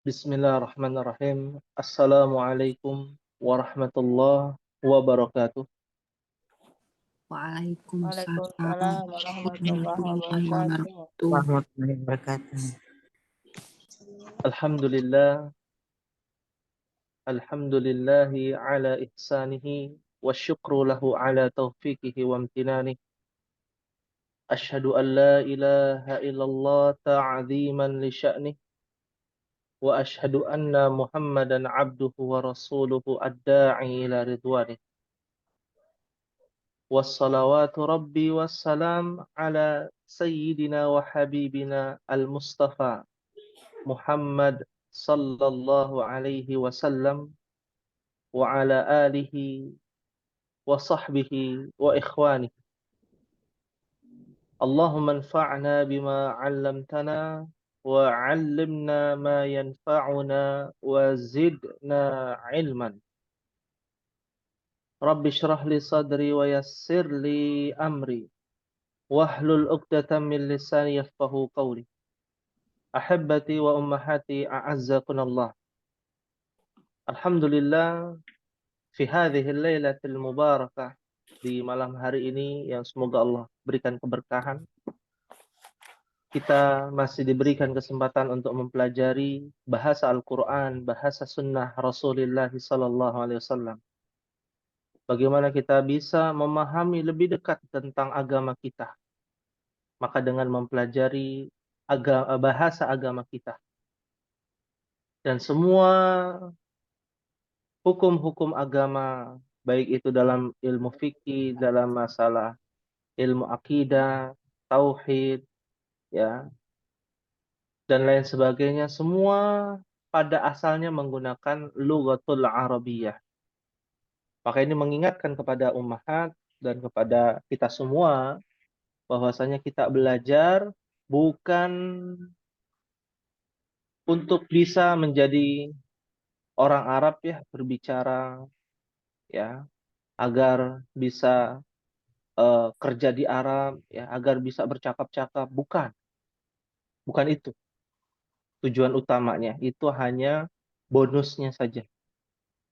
Bismillahirrahmanirrahim. Assalamualaikum warahmatullahi wabarakatuh. Waalaikumsalam Waalaikumsalam warahmatullahi warahmatullahi wabarakatuh. wabarakatuh. warahmatullahi wabarakatuh. Alhamdulillah, alhamdulillahi ala ihsanihi wa syukru lahu ala taufiqihi wa amtinanihi. Ashhadu an la ilaha illallah ta'ziman li sya'nih wa ashhadu anna Muhammadan abduhu wa rasuluhu ad-da'i ila ridwanih. Wassalawatu rabbi wassalam ala sayyidina wa habibina al-Mustafa Muhammad sallallahu alaihi wasallam wa ala alihi wa sahbihi wa ikhwanihi. Allahumma anfa'na bima 'allamtana wa 'allimna ma yanfa'una wa zidna 'ilman. Rabbi shrah li sadri wa yassir li amri wahlul 'uqdatam min lisani yafqahu qawli. Ahibbati wa ummahati a'azzakunallah. Alhamdulillah fi hadhihi lailatul mubarakah, di malam hari ini yang semoga Allah berikan keberkahan, kita masih diberikan kesempatan untuk mempelajari bahasa Al-Qur'an, bahasa sunnah Rasulullah sallallahu alaihi wasallam. Bagaimana kita bisa memahami lebih dekat tentang agama kita? Maka dengan mempelajari bahasa agama kita dan semua hukum-hukum agama, baik itu dalam ilmu fikih, dalam masalah ilmu akidah, tauhid, ya, dan lain sebagainya, semua pada asalnya menggunakan lughatul Arabiyyah. Maka ini mengingatkan kepada ummahat dan kepada kita semua bahwasanya kita belajar bukan untuk bisa menjadi orang Arab, ya, berbicara, ya, agar bisa kerja di Arab, ya, agar bisa bercakap-cakap. Bukan itu tujuan utamanya. Itu hanya bonusnya saja,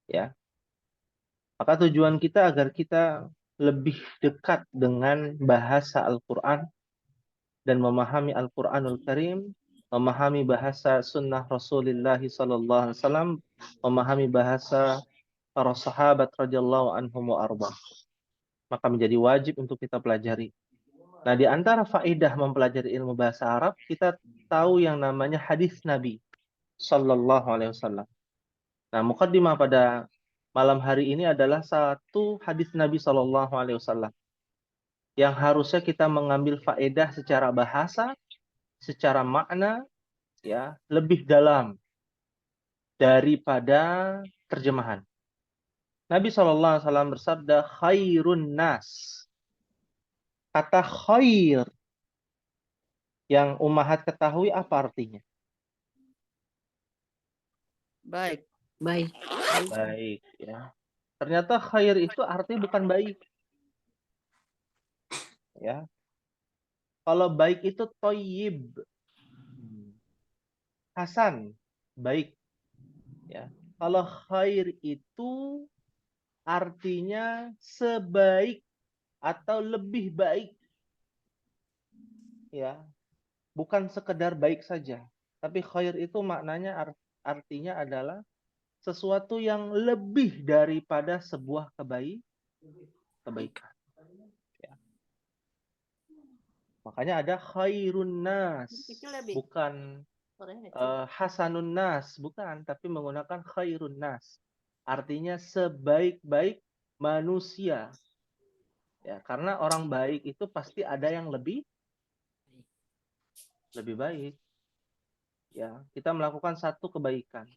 ya. Maka tujuan kita agar kita lebih dekat dengan bahasa Al-Quran dan memahami Al-Quranul Karim, memahami bahasa sunnah Rasulullah SAW, memahami bahasa para sahabat radhiyallahu anhum wa arba. Maka menjadi wajib untuk kita pelajari. Nah, di antara faedah mempelajari ilmu bahasa Arab, kita tahu yang namanya hadis Nabi sallallahu alaihi wasallam. Nah, mukaddimah pada malam hari ini adalah satu hadis Nabi sallallahu alaihi wasallam yang harusnya kita mengambil faedah secara bahasa, secara makna, ya, lebih dalam daripada terjemahan. Nabi sallallahu alaihi wasallam bersabda, khairun nas. Kata khair yang ummahat ketahui apa artinya? Baik. Baik. Baik, ya. Ternyata khair itu artinya bukan baik, ya. Kalau baik itu thayyib, hasan, baik, ya. Kalau khair itu artinya sebaik atau lebih baik, ya. Bukan sekedar baik saja, tapi khair itu maknanya artinya adalah sesuatu yang lebih daripada sebuah kebaikan. Ya. Makanya ada khairun nas, bukan hasanun nas, bukan, tapi menggunakan khairun nas. Artinya sebaik-baik manusia. Ya, karena orang baik itu pasti ada yang lebih baik. Ya, kita melakukan satu kebaikan,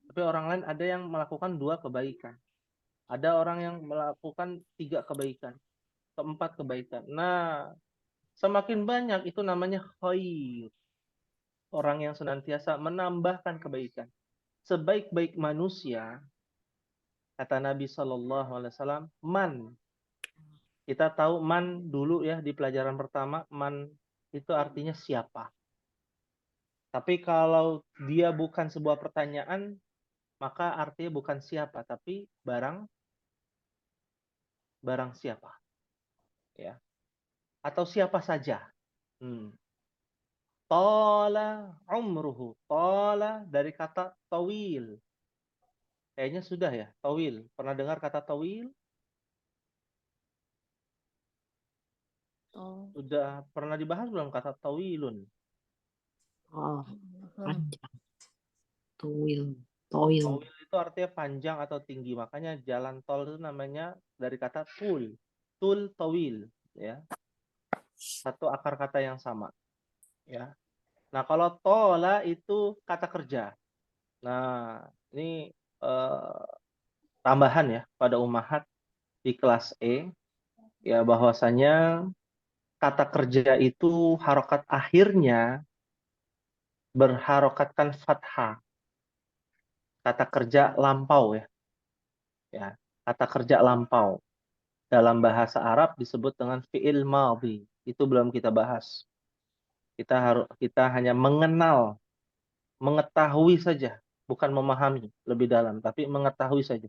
tapi orang lain ada yang melakukan dua kebaikan. Ada orang yang melakukan 3 kebaikan, 4 kebaikan. Nah, semakin banyak itu namanya khair. Orang yang senantiasa menambahkan kebaikan. Sebaik-baik manusia, kata Nabi Shallallahu Alaihi Wasallam, man. Kita tahu man dulu, ya, di pelajaran pertama, man itu artinya siapa. Tapi kalau dia bukan sebuah pertanyaan, maka artinya bukan siapa, tapi barang siapa, ya. Atau siapa saja. Tala umruhu. Tala dari kata tawil. Kayaknya sudah ya, tawil. Pernah dengar kata tawil? Oh. Sudah pernah dibahas belum kata tawilun? Oh, Hmm. panjang. Toil. Tawil itu artinya panjang atau tinggi. Makanya jalan tol itu namanya dari kata tul. Tul tawil, ya. Satu akar kata yang sama, ya. Nah, kalau tola itu kata kerja. Nah, ini tambahan ya pada ummahat di kelas E, ya, bahwasanya kata kerja itu harokat akhirnya berharokatkan fathah. Kata kerja lampau, ya. Ya, kata kerja lampau. Dalam bahasa Arab disebut dengan fi'il madhi. Itu belum kita bahas. Kita hanya mengenal, mengetahui saja, bukan memahami lebih dalam, tapi mengetahui saja.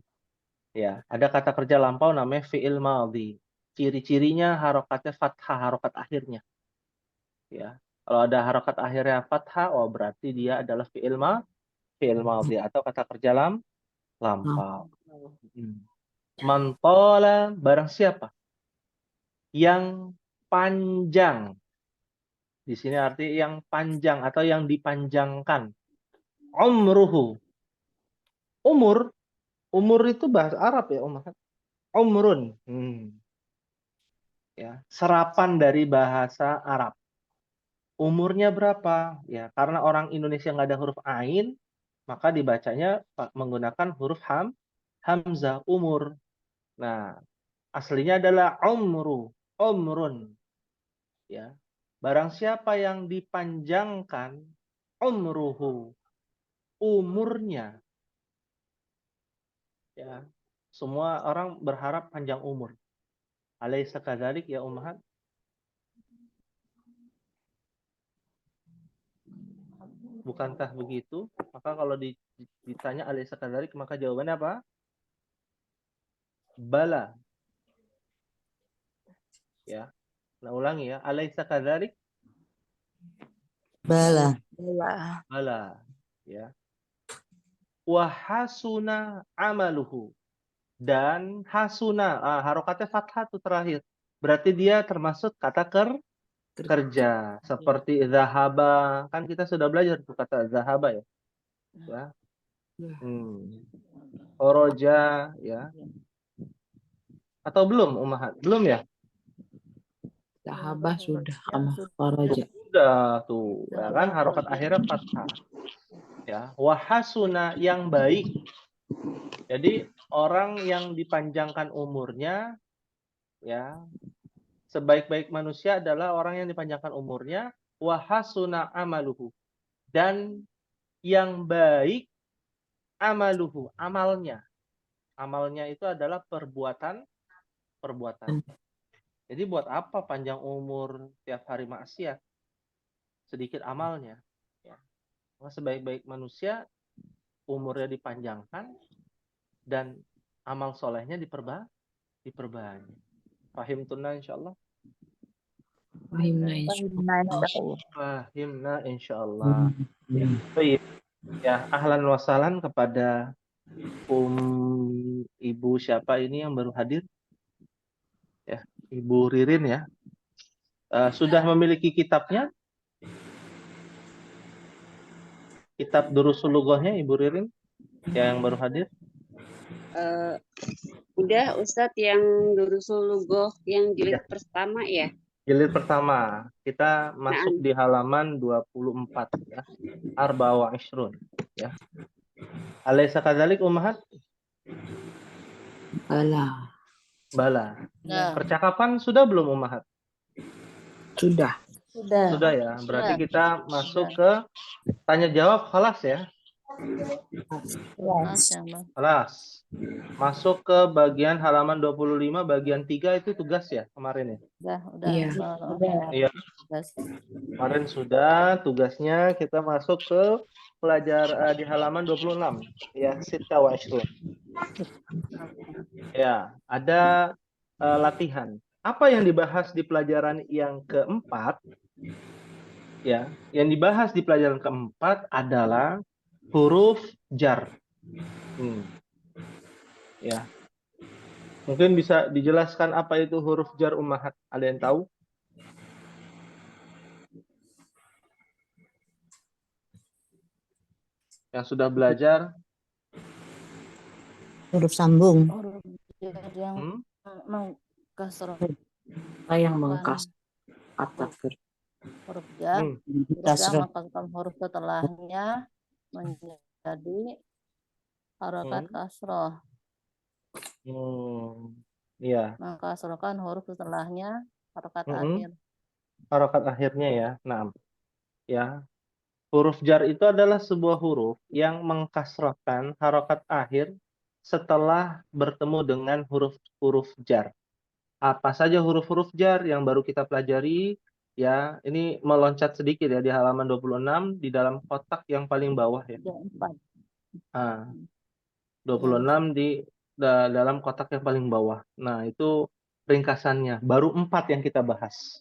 Ya, ada kata kerja lampau namanya fi'il madhi. Ciri-cirinya harokatnya fathah, harokat akhirnya. Ya, kalau ada harokat akhirnya fathah, oh berarti dia adalah fi'il madhi atau kata kerja lampau. Mantola barang siapa yang panjang. Di sini arti yang panjang atau yang dipanjangkan. Umruhu. Umur itu bahasa Arab ya, umrun. Ya, serapan dari bahasa Arab. Umurnya berapa? Ya, karena orang Indonesia nggak ada huruf ain, maka dibacanya menggunakan huruf hamzah, umur. Nah, aslinya adalah umrun. Ya. Barang siapa yang dipanjangkan umruhu, umurnya. Ya. Semua orang berharap panjang umur. Alaysa kadzalik ya ummahat? Bukankah begitu? Maka kalau ditanya alaysa kadzalik, maka jawabannya apa? Bala. Ya. Nah, ulangi ya. Alaysa kadzalik? Bala. Bala. Ya. Wa hasuna amaluhu. Dan hasuna, harokatnya fathah itu terakhir. Berarti dia termasuk kata kerja. Seperti zahaba. Kan kita sudah belajar tuh kata zahaba ya. Ya. Kharaja ya. Atau belum ummahat? Belum ya? Sahabah sudah sama sudah. Faraja. Sudah tuh, ya kan harokat akhirnya fathah. Ya, wahasuna yang baik. Jadi orang yang dipanjangkan umurnya, ya, sebaik-baik manusia adalah orang yang dipanjangkan umurnya, wahasuna amaluhu. Dan yang baik amaluhu, amalnya. Amalnya itu adalah perbuatan. Jadi buat apa panjang umur tiap hari maksiat? Sedikit amalnya. Ya. Sebaik-baik manusia umurnya dipanjangkan dan amal solehnya diperbanyak. Fahim tunna insyaallah. Fahimna insyaallah. Ya, ahlan wa sahlan kepada ibu siapa ini yang baru hadir? Ya, Ibu Ririn ya. Sudah memiliki kitabnya? Kitab Durusul Lughahnya Ibu Ririn yang baru hadir? Udah Ustadz yang Durusul Lughoh yang jilid pertama ya. Jilid pertama. Kita masuk di halaman 24 ya. Arba wa ishrun ya. Alaysa kadzalik ummahat? Bala. Nah, Percakapan sudah belum ummahat? Sudah. Sudah ya. Berarti kita masuk ke tanya jawab khalas ya. Kelas. Masuk ke bagian halaman 25 bagian 3 itu tugas ya kemarin ya? udah. Iya. Iya. tugas. Kemarin sudah tugasnya, kita masuk ke di halaman 26 ya, Sita wa Ishrun. Ya, ada latihan. Apa yang dibahas di pelajaran yang keempat? Ya, yang dibahas di pelajaran keempat adalah huruf jar. Ya, mungkin bisa dijelaskan apa itu huruf jar, Ummahat? Ada yang tahu? Yang sudah belajar? Huruf sambung. Huruf jar yang mengkasrah. Yang mengkas kata Huruf jar. Huruf yang kasrah. mengkasrah huruf setelahnya menjadi harokat kasroh. Iya. Mengkasrohkan huruf setelahnya harokat akhir. Harokat akhirnya ya. Nah, ya. Huruf jar itu adalah sebuah huruf yang mengkasrahkan harokat akhir setelah bertemu dengan huruf-huruf jar. Apa saja huruf-huruf jar yang baru kita pelajari? Ya, ini meloncat sedikit ya di halaman 26 di dalam kotak yang paling bawah ya. 26 di dalam kotak yang paling bawah. Nah, itu ringkasannya. Baru 4 yang kita bahas.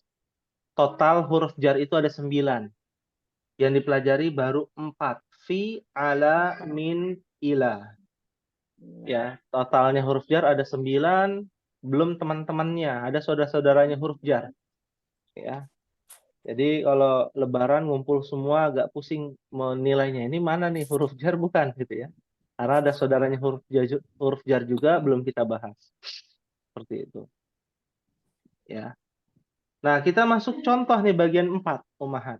Total huruf jar itu ada 9. Yang dipelajari baru 4. Fi, ala, min, ila. Ya, totalnya huruf jar ada 9. Belum teman-temannya. Ada saudara-saudaranya huruf jar. Ya. Jadi kalau lebaran ngumpul semua agak pusing menilainya. Ini mana nih huruf jar bukan gitu ya. Karena ada saudaranya huruf jar juga belum kita bahas. Seperti itu. Ya. Nah, kita masuk contoh nih bagian 4, Ummahat.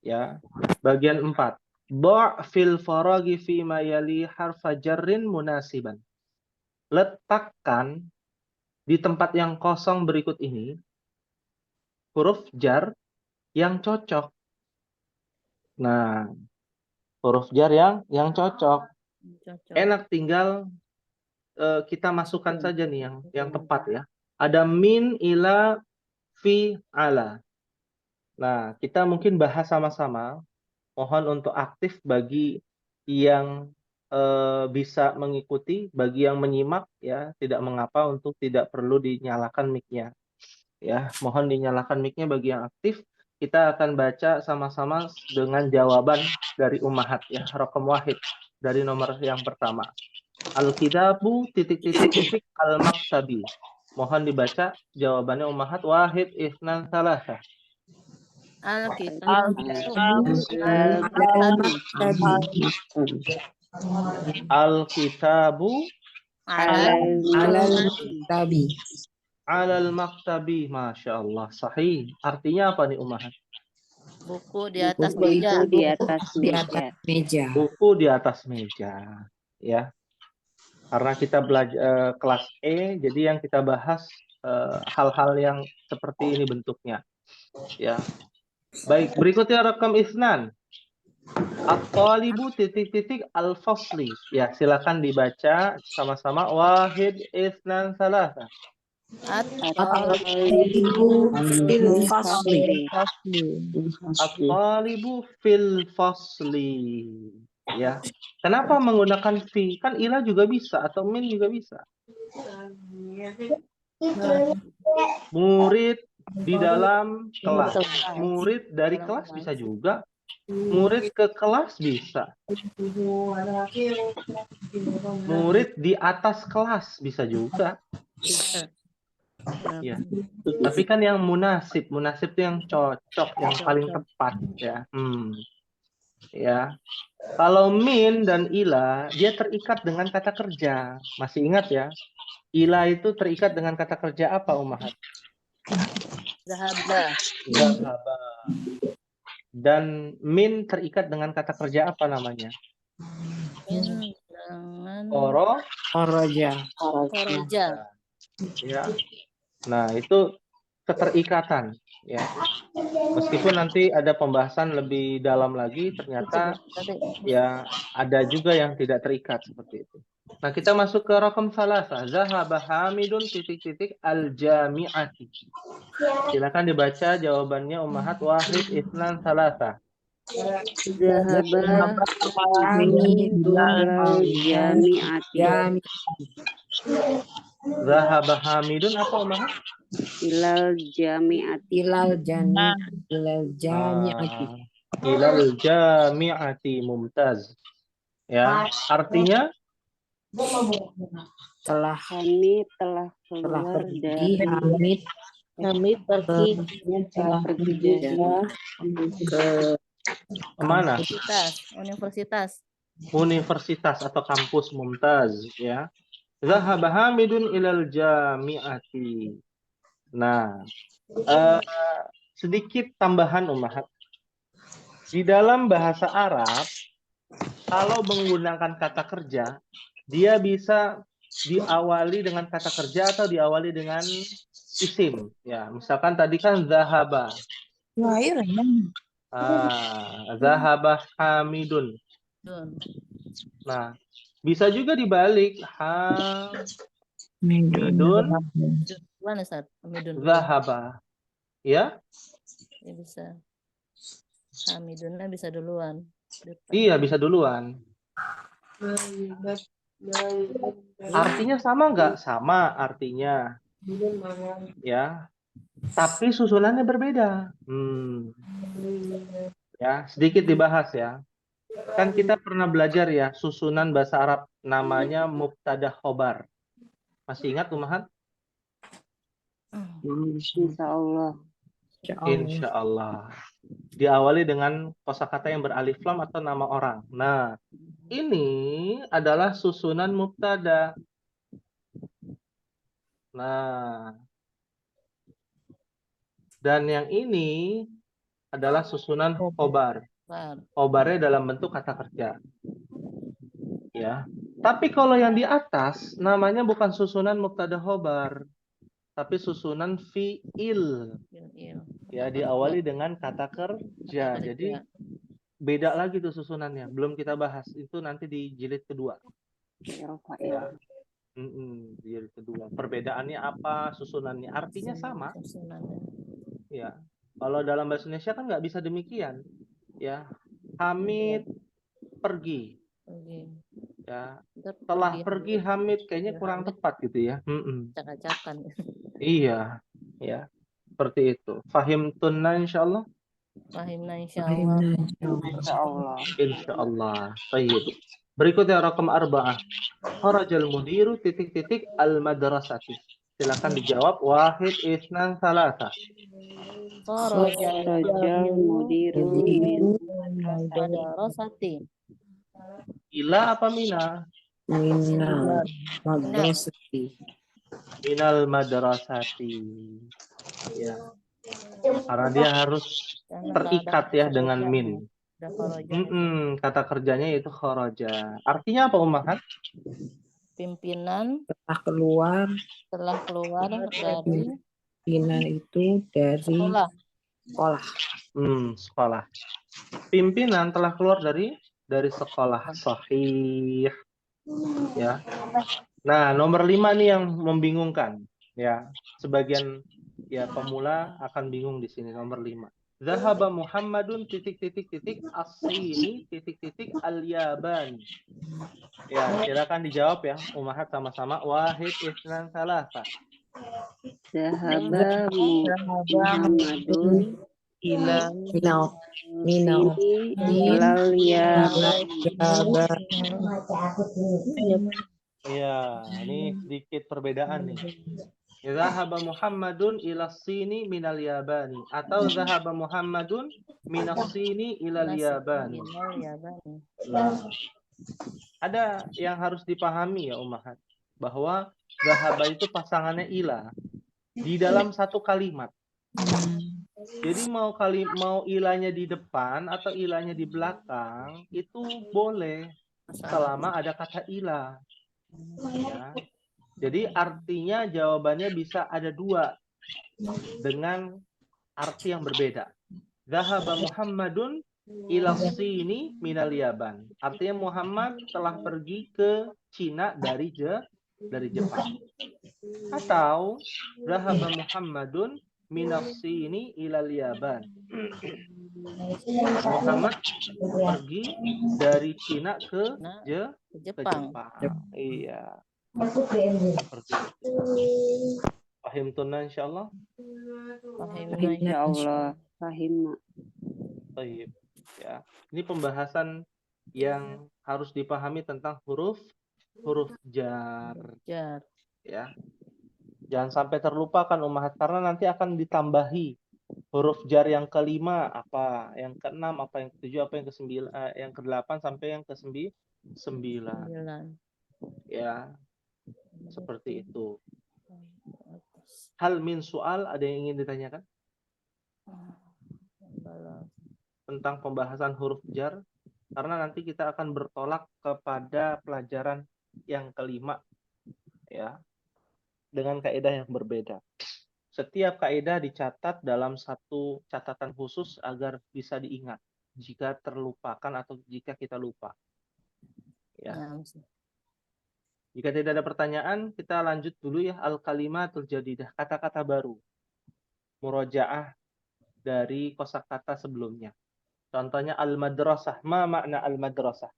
Ya. Bagian 4. Ba' fil faragi fi ma yali harfa jarrin munasiban. Letakkan di tempat yang kosong berikut ini huruf jar yang cocok. Nah, huruf jar yang cocok. Enak, tinggal kita masukkan saja nih yang tepat ya. Ada min, ila, fi, ala. Nah, kita mungkin bahas sama-sama. Mohon untuk aktif bagi yang bisa mengikuti, bagi yang menyimak ya, tidak mengapa untuk tidak perlu dinyalakan mic-nya. Ya, mohon dinyalakan mic-nya bagi yang aktif. Kita akan baca sama-sama dengan jawaban dari Ummahat ya, raqam wahid dari nomor yang pertama. Al-kitabu al-maktabi. Mohon dibaca jawabannya Ummahat. Wahid, ihnan, salasa. Al-kitabu Al-kitabu al-maktabi. alal maktabi. Masya Allah. Sahih. Artinya apa nih, Ummahat? buku di atas Buku meja. Di atas Di atas meja. Buku di atas meja. Ya. Karena kita belajar kelas E, jadi yang kita bahas hal-hal yang seperti ini bentuknya. Ya. Baik, berikutnya rekam isnan. At-talibu al-fasli. Ya, silakan dibaca sama-sama. Wahid, isnan, salasa. At-talibu fil fasli. At-talibu fil fasli. Ya. Kenapa menggunakan fi? Kan ila juga bisa atau min juga bisa. Murid di dalam kelas. Murid dari kelas bisa juga. Murid ke kelas bisa. Murid di atas kelas bisa juga. Ya. Tapi kan yang munasib itu yang cocok, yang paling tepat ya. Ya. Kalau min dan ila dia terikat dengan kata kerja. Masih ingat ya? Ila itu terikat dengan kata kerja apa, Ummahat? Zahaba. Dan min terikat dengan kata kerja apa namanya? Min dengan Koroja. koroja. Ya. Nah, itu keterikatan, ya. Meskipun nanti ada pembahasan lebih dalam lagi, ternyata ya ada juga yang tidak terikat seperti itu. Nah, kita masuk ke raqam salasa. Zahaba Hamidun titik-titik al-jami'ati. Silakan dibaca jawabannya Ummahat. Wahid, Isnan, Salasa. Zahaba Hamidun ilal jami'ati. Zahaba Hamidun apa Ummahat? Ilal jami'ati. Ilal jami'ati. Ilal jami'ati, mumtaz. Ya, artinya Kami telah keluar dari Hamid pergi telah pergi juga ke kemana? universitas. Universitas atau kampus, mumtaz, ya. Zahaba Hamidun ilal jami'ati. Nah, sedikit tambahan Ummahat. Di dalam bahasa Arab, kalau menggunakan kata kerja, dia bisa diawali dengan kata kerja atau diawali dengan isim. Ya, misalkan tadi kan zahaba. Zahaba Hamidun. Nah, bisa juga dibalik. Hamidun Mana Ustaz? Hamidun. zahaba. Ya? Ya, bisa. Hamidunnya bisa duluan. Iya, bisa duluan. Artinya sama nggak? Sama artinya. Ya. Tapi susunannya berbeda. Ya, sedikit dibahas ya. Kan kita pernah belajar ya, susunan bahasa Arab namanya mubtada khobar. Masih ingat Ummahat? Insya Allah. Insya Allah. Diawali dengan kosakata yang beralif lam atau nama orang. Nah, ini adalah susunan mubtada. Nah, dan yang ini adalah susunan khobar. Khobarnya dalam bentuk kata kerja. Ya. Tapi kalau yang di atas namanya bukan susunan mubtada khobar, tapi susunan fi'il. Ya, diawali dengan kata kerja. Jadi beda lagi tuh susunannya. Belum kita bahas. Itu nanti di jilid kedua. Ya. Di jilid kedua. Perbedaannya apa? Susunannya. Artinya sama. Ya. Kalau dalam bahasa Indonesia kan nggak bisa demikian. Ya. Hamid pergi. Ya. Setelah pergi Hamid kayaknya kurang tepat gitu ya. Cak-cakan. Iya. Ya. Seperti itu. Fahim tunna insyaallah. Fahimna insyaallah. Insyaallah. Baik. Berikutnya raqam 4. Kharajal mudiru titik-titik al madrasati. Silakan dijawab. Wahid, isnan, salasa. Kharajal mudiru min madrasati. Ila apa mina? Minal madrasati. Minal madrasati. Ya. Karena dia harus terikat ya dengan min. Kata kerjanya itu kharaja. Artinya apa Ummahat? Pimpinan Setelah keluar dari pimpinan itu dari sekolah. Sekolah. Pimpinan telah keluar dari sekolah. Sahih. Ya. Nah, nomor 5 nih yang membingungkan. Ya, sebagian ya pemula akan bingung di sini nomor 5. Zahaba Muhammadun titik-titik as-Sini titik-titik al-Yaban. Ya, silakan dijawab ya. Ummahat sama-sama. Wahid, isnan, salasa. Zahaba Muhammadun minal ilal Ya, ini sedikit perbedaan nih. Zahaba Muhammadun ila sini minal yabani atau zahaba Muhammadun minas sini ilal yabani. Nah, ada yang harus dipahami ya Ummahat, bahwa zahaba itu pasangannya ila di dalam satu kalimat. Jadi mau ilahnya di depan atau ilahnya di belakang itu boleh selama ada kata ilah. Ya. Jadi artinya jawabannya bisa ada 2. dengan arti yang berbeda. Dhahaba Muhammadun ila sini minal Yaban. Artinya Muhammad telah pergi ke Cina dari Jepang. Atau dhahaba Muhammadun minas sini ilal Yaban. Muhammad pergi dari Cina ke Nah, ke Jepang. Jepang. Iya. Seperti itu. Pahim tunna insyaallah. Fahimna Ya Allah, fahimna. Baik. Ya. Ini pembahasan yang harus dipahami tentang huruf jar. jar. Ya. Jangan sampai terlupakan ummahat karena nanti akan ditambahi huruf jar yang kelima apa, yang keenam apa, yang ketujuh apa, yang kesembilan, yang kedelapan sampai yang kesembilan. 9. Ya, seperti itu. Hal min soal, ada yang ingin ditanyakan tentang pembahasan huruf jar? Karena nanti kita akan bertolak kepada pelajaran yang kelima, ya, dengan kaidah yang berbeda. Setiap kaidah dicatat dalam satu catatan khusus agar bisa diingat jika terlupakan atau jika kita lupa. Ya. Nah, Jika tidak ada pertanyaan, kita lanjut dulu ya, al-kalimatul jadidah, kata-kata baru. Murojaah dari kosakata sebelumnya. Contohnya al-madrasah. Ma makna al-madrasah?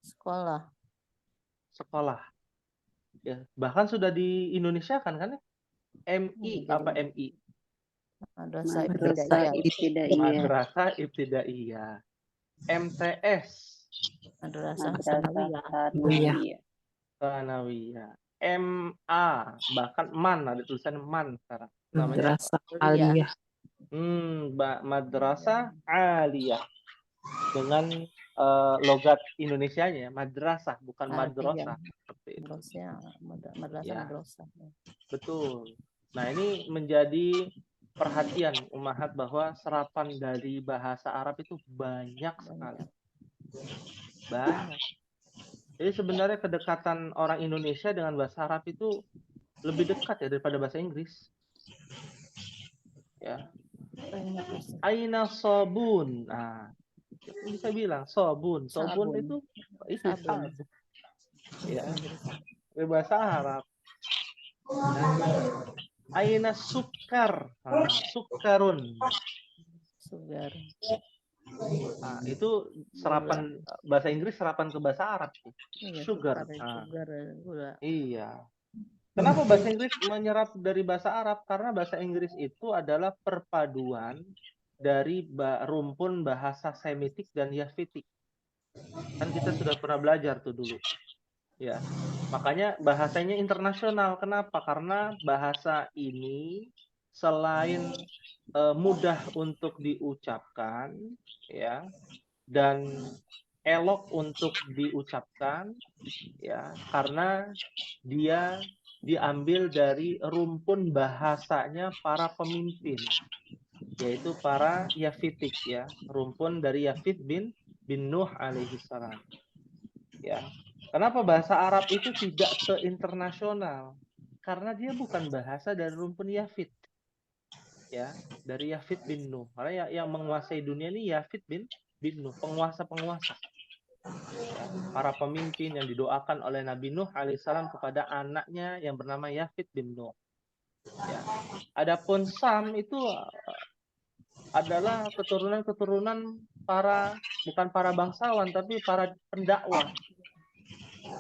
sekolah. Sekolah. Ya, bahkan sudah di Indonesia kan ya? MI apa MI? Madrasah Madrasah ibtidaiyah. ibtidaiyah. Madrasah ibtidaiyah. MTS. Madrasah Madrasah sanawiyah. sanawiyah. Sanawiyah. MA, bahkan MAN, ada tulisan MAN sekarang. Namanya apa? Madrasah aliyah. Madrasah aliyah. Dengan logat Indonesianya, madrasah, bukan madrasah. Seperti itu. Madrasah Ya. madrasah. Betul. Nah, ini menjadi perhatian ummahat bahwa serapan dari bahasa Arab itu banyak sekali. Banyak. Jadi sebenarnya kedekatan orang Indonesia dengan bahasa Arab itu lebih dekat ya daripada bahasa Inggris. Ya. Aina sobun. Nah, bisa bilang sobun. Sobun itu Sabun. sabun. Ya. Dari bahasa Arab. Nah, aina sukar. Nah, sukarun. Sugar. Nah, itu serapan bahasa Inggris, serapan ke bahasa Arab. Iya, Sugar. sugar, gula. Iya. Kenapa bahasa Inggris menyerap dari bahasa Arab? Karena bahasa Inggris itu adalah perpaduan dari rumpun bahasa Semitik dan Yavitik. Kan kita sudah pernah belajar tuh dulu. Ya. Makanya bahasanya internasional. Kenapa? Karena bahasa ini selain mudah untuk diucapkan, ya, dan elok untuk diucapkan, ya, karena dia diambil dari rumpun bahasanya para pemimpin, yaitu para Yafitik, ya, rumpun dari Yafid bin Nuh alaihi salam. Ya. Kenapa bahasa Arab itu tidak se-internasional? Karena dia bukan bahasa dari rumpun Yafid. Ya, dari Yafid bin Nuh. Karena yang menguasai dunia ini Yafid bin Nuh, penguasa-penguasa. Ya, para pemimpin yang didoakan oleh Nabi Nuh alaihissalam kepada anaknya yang bernama Yafid bin Nuh. Ya. Adapun Sam itu adalah keturunan-keturunan bukan para bangsawan tapi para pendakwah.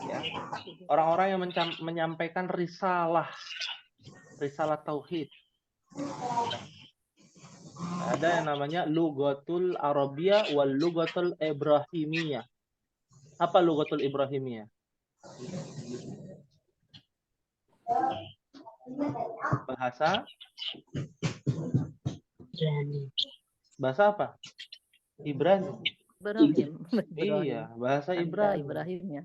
Ya. Orang-orang yang menyampaikan risalah tauhid. Ada yang namanya Lughatul Arabiyah wal Lughatul Ibrahimiyah. Apa Lughatul Ibrahimiyah? Bahasa apa? Ibrani. Iya, bahasa Ibrani. Ibrahimnya.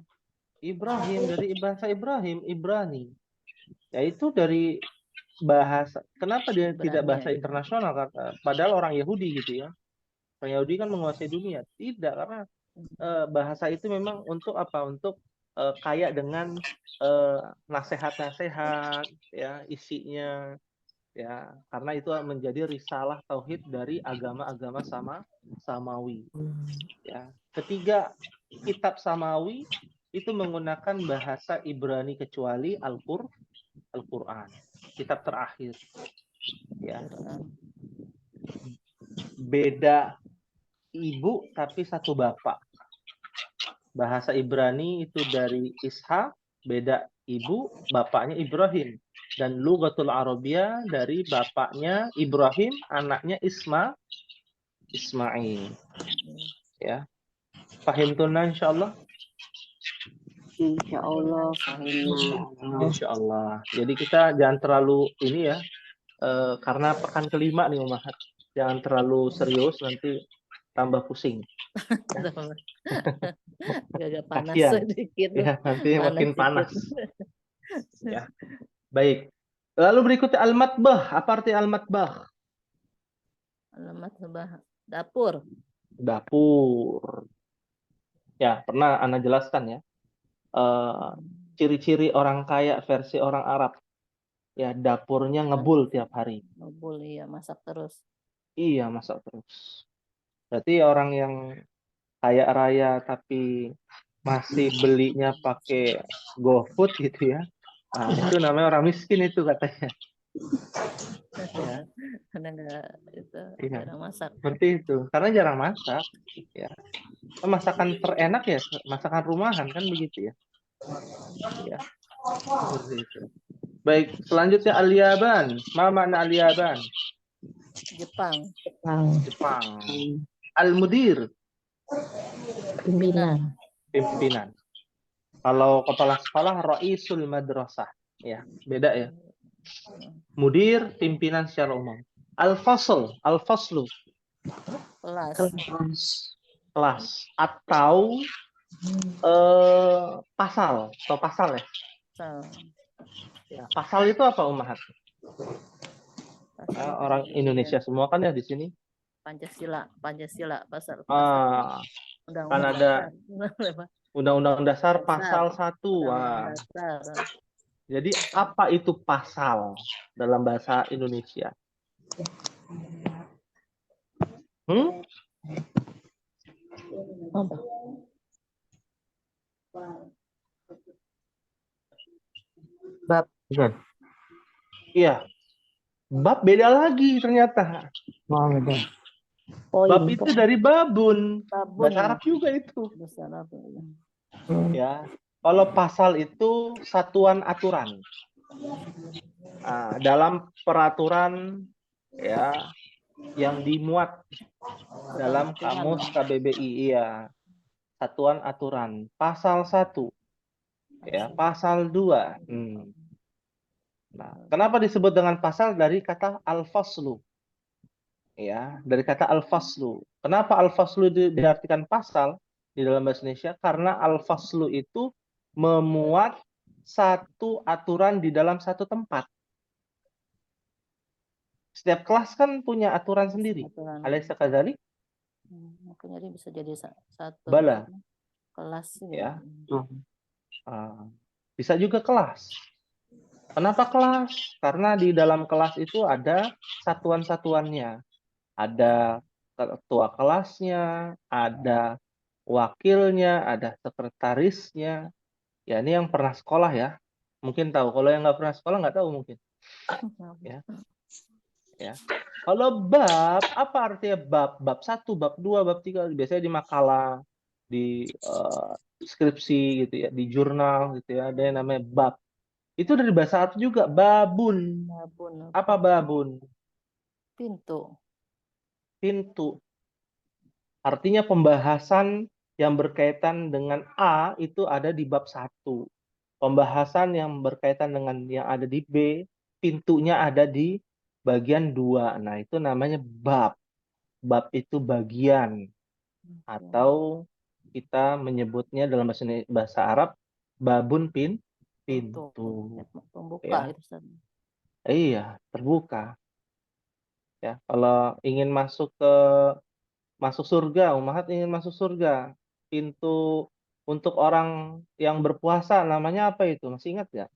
Ibrahim, dari bahasa Ibrani. Yaitu dari bahasa. Kenapa dia tidak bahasa internasional? Padahal orang Yahudi gitu ya. Orang Yahudi kan menguasai dunia. Tidak, karena bahasa itu memang untuk apa? Untuk kaya dengan nasihat-nasihat, ya, isinya, ya, karena itu menjadi risalah tauhid dari agama-agama samawi. Ya. Ketiga, kitab samawi itu menggunakan bahasa Ibrani kecuali Al-Qur'an, kitab terakhir. Ya, Quran. beda ibu tapi satu bapak. Bahasa Ibrani itu dari Ishak, beda ibu, bapaknya Ibrahim. Dan Lughatul Arabiyah dari bapaknya Ibrahim, anaknya Ismail. Ya. Fahim tunna insyaallah? Insya Allah, fahimna. Insya Allah. Jadi kita jangan terlalu ini ya, karena pekan kelima nih Umahat. Jangan terlalu serius, nanti tambah pusing. Agak panas Kasihan. sedikit. Ya, nanti makin sedikit. panas. Ya. Baik. Lalu berikutnya al-matbah. Apa arti al-matbah? Alamat dapur. Dapur. Ya, pernah Ana jelaskan ya. Ciri-ciri orang kaya versi orang Arab. Ya, dapurnya ngebul tiap hari. Ngebul, iya, masak terus. Iya, masak terus. Berarti orang yang kaya raya tapi masih belinya pakai GoFood gitu ya. Nah, itu namanya orang miskin itu katanya. Ya, Karena nggak itu iya. jarang masak. Seperti itu. Karena jarang masak. Ya. Masakan terenak ya, masakan rumahan kan begitu ya. Ya. Seperti itu. Baik, selanjutnya al-Yaban. Ma makna al-Yaban? Jepang. Jepang. Al-Mudir. Pimpinan. Pimpinan. Kalau kepala sekolah, Raisul Madrasah. Ya, beda ya. Mudir, pimpinan secara umum. Al-Fasl, Al-Faslu, Kelas. kelas. Atau pasal, atau pasal ya. Ya, pasal itu apa Umahat? Orang Indonesia semua kan ya di sini. Pancasila pasal. Kan ada Undang-Undang Dasar pasal 1. Wah. Dasar. Jadi apa itu pasal dalam bahasa Indonesia? Bab. Bukan. Iya. Bab beda lagi ternyata. Beda. Bab itu dari babun. Bahasa Arab juga itu. Bahasa Arab. Ya. Kalau pasal itu satuan aturan. Nah, dalam peraturan ya yang dimuat dalam kamus KBBI, iya. Satuan aturan. Pasal 1. Ya, pasal 2. Nah, kenapa disebut dengan pasal? Dari kata al-faslu. Ya, dari kata al-faslu. Kenapa al-faslu diartikan pasal di dalam bahasa Indonesia? Karena al-faslu itu memuat satu aturan di dalam satu tempat. Setiap kelas kan punya aturan sendiri. Alaysa kadzalik? Makanya dia bisa jadi satu Bala. kelas Ya. Bisa juga kelas. Kenapa kelas? Karena di dalam kelas itu ada satuan-satuannya. Ada ketua kelasnya, ada wakilnya, ada sekretarisnya. Ya, ini yang pernah sekolah ya. Mungkin tahu. Kalau yang nggak pernah sekolah nggak tahu mungkin. Ya. Ya. Kalau bab, apa artinya bab? Bab 1, bab 2, bab 3. Biasanya di makalah, di skripsi gitu ya, di jurnal gitu ya. Ada yang namanya bab. Itu dari bahasa Arab juga, babun. Apa babun? Pintu. Pintu. Artinya pembahasan yang berkaitan dengan A itu ada di bab 1. Pembahasan yang berkaitan dengan yang ada di B, pintunya ada di bagian 2. Nah, itu namanya bab. Bab itu bagian. Atau kita menyebutnya dalam bahasa Arab, babun pintu. Pembuka Ya. itu. Iya, terbuka. Ya, kalau ingin masuk surga, Umahat ingin masuk surga, pintu untuk orang yang berpuasa namanya apa itu? Masih ingat nggak?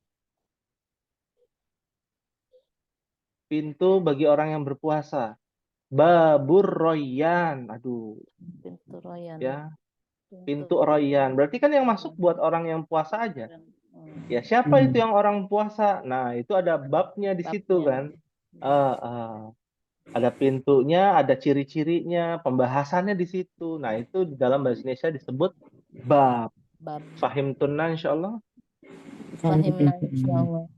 pintu bagi orang yang berpuasa. Babur royan, aduh, Pintu royan. ya, pintu royan. Berarti kan yang masuk buat orang yang puasa aja. Ya, siapa itu yang orang puasa? Nah, itu ada babnya di situ kan. Ada pintunya, ada ciri-cirinya, pembahasannya di situ. Nah, itu di dalam bahasa Indonesia disebut bab. Bab. Fahim tunna insyaallah. Fahimna insyaallah.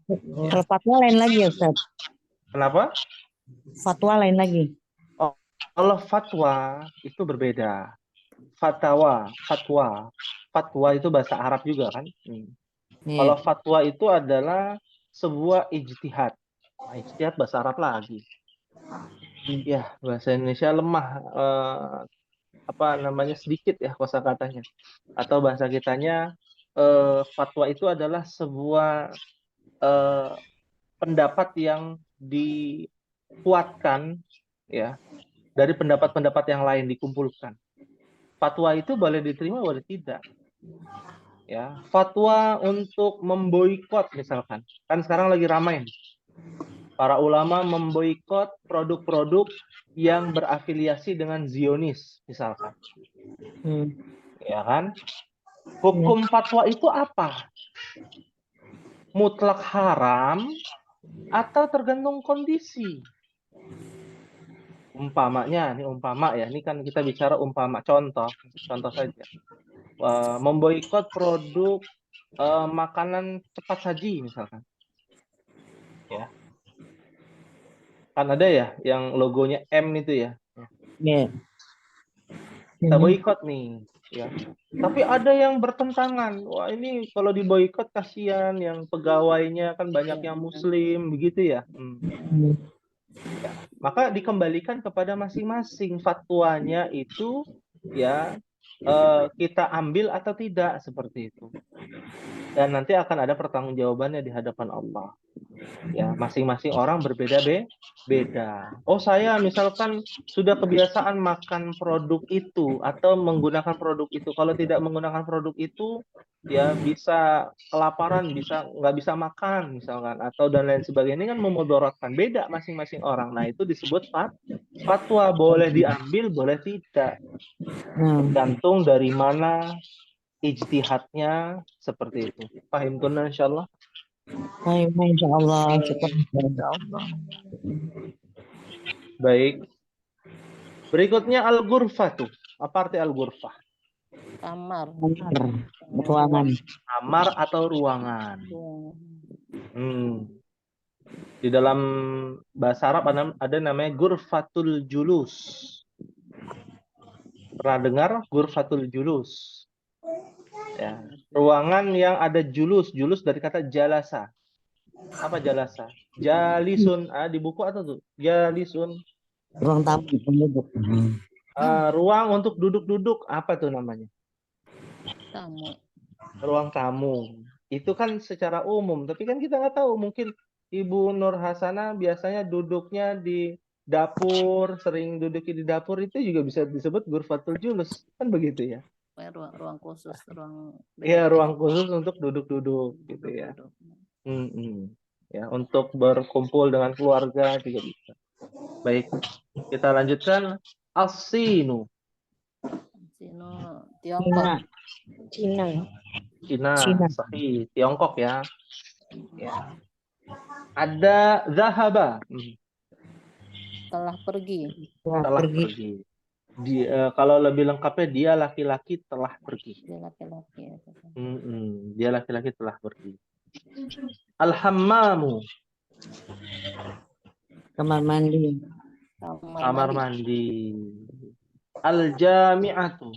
Kalau fatwa lain lagi ya Ustaz. Kenapa? Fatwa lain lagi. Oh, kalau fatwa itu berbeda. Fatwa itu bahasa Arab juga kan. Kalau fatwa itu adalah sebuah ijtihad. Nah, ijtihad bahasa Arab lagi. Ya, bahasa Indonesia lemah. Sedikit ya kosakatanya. Atau bahasa kitanya, fatwa itu adalah sebuah pendapat yang dikuatkan ya dari pendapat-pendapat yang lain dikumpulkan. Fatwa itu boleh diterima, boleh tidak. Ya, fatwa untuk memboikot misalkan. Kan sekarang lagi ramai. Para ulama memboikot produk-produk yang berafiliasi dengan Zionis misalkan. Ya kan? Hukum fatwa itu apa? Mutlak haram atau tergantung kondisi? Umpamanya, ini kan kita bicara umpama, contoh saja. Memboikot produk makanan cepat saji misalkan. Ya. Kan ada ya yang logonya M itu ya. Kita boikot nih, ya. Tapi ada yang bertentangan. Wah, ini kalau diboikot kasihan yang pegawainya kan banyak yang muslim begitu ya. Ya. Maka dikembalikan kepada masing-masing fatwanya itu ya, kita ambil atau tidak seperti itu. Dan nanti akan ada pertanggungjawabannya di hadapan Allah. Ya, masing-masing orang berbeda-beda. Oh, saya misalkan sudah kebiasaan makan produk itu atau menggunakan produk itu. Kalau tidak menggunakan produk itu, ya bisa kelaparan, nggak bisa makan misalkan, atau dan lain sebagainya. Ini kan memudaratkan. Beda masing-masing orang. Nah, itu disebut fatwa. Boleh diambil, boleh tidak. Tergantung dari mana ijtihadnya seperti itu. Paham tuh, insyaallah. Baik, insyaallah. Baik. Berikutnya al-ghurfatu. Apa arti al-ghurfah? Kamar. Ruangan. Kamar atau ruangan. Di dalam bahasa Arab ada namanya ghurfatul julus. Pernah dengar ghurfatul julus? Ya, ruangan yang ada julus. Julus dari kata jalasa. Apa jalasa? Jalisun. Di buku atau tuh? Jalisun. Ruang tamu, penduduk. Ruang untuk duduk-duduk. Apa tuh namanya? Tamu. Ruang tamu. Itu kan secara umum. Tapi kan kita nggak tahu. Mungkin Ibu Nur Hasanah biasanya duduknya di dapur. Sering duduk di dapur. Itu juga bisa disebut ghurfatul julus. Kan begitu ya? Ruang khusus, Iya, ruang khusus untuk duduk-duduk gitu ya. Ya, untuk berkumpul dengan keluarga juga bisa. Baik, kita lanjutkan. As-sinu. Tiongkok. Cina. Sahih. Tiongkok ya. Ya. Ada zahaba. Telah pergi. Telah pergi. Kalau lebih lengkapnya dia laki-laki telah pergi. Dia laki-laki. Dia laki-laki telah pergi. Al-hammamu. Kamar mandi. Kamar mandi. Al-jami'atu.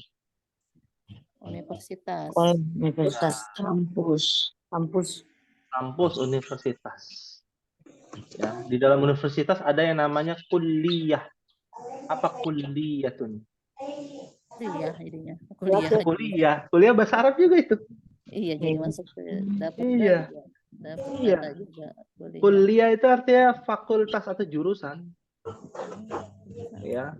Universitas. Universitas. Kampus universitas. Ya, di dalam universitas ada yang namanya kuliah. Apa kuliahun? Kuliah jadinya. Kuliah bahasa Arab juga itu. Iya, jadi masuk ke dapur. Iya. Juga. Kuliah itu artinya fakultas atau jurusan. Ya.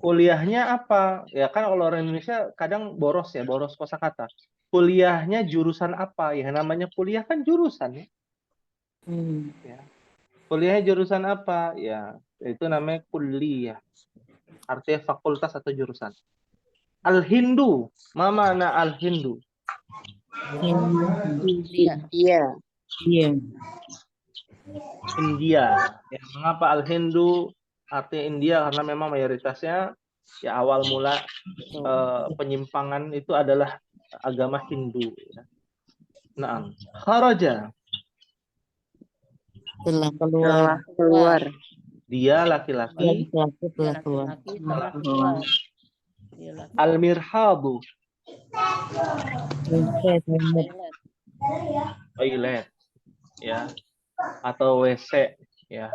Kuliahnya apa? Ya kan kalau orang Indonesia kadang boros kosakata. Kuliahnya jurusan apa? Ya namanya kuliah kan jurusan ya. Ya. Kuliahnya jurusan apa? Ya, itu namanya kuliah. Artinya fakultas atau jurusan. Al-Hindu. Ma mana Al-Hindu? India. Iya. Iya. India. Ya, mengapa Al-Hindu artinya India? Karena memang mayoritasnya ya awal mula penyimpangan itu adalah agama Hindu. Ya. Nah, kharaja. Telah Telah keluar. keluar. Dia laki-laki. Laki-laki Dia telah keluar. laki-laki telah keluar. Dia laki Al-mirhabu. Toilet. toilet. Toilet. Ya. Atau WC. Ya.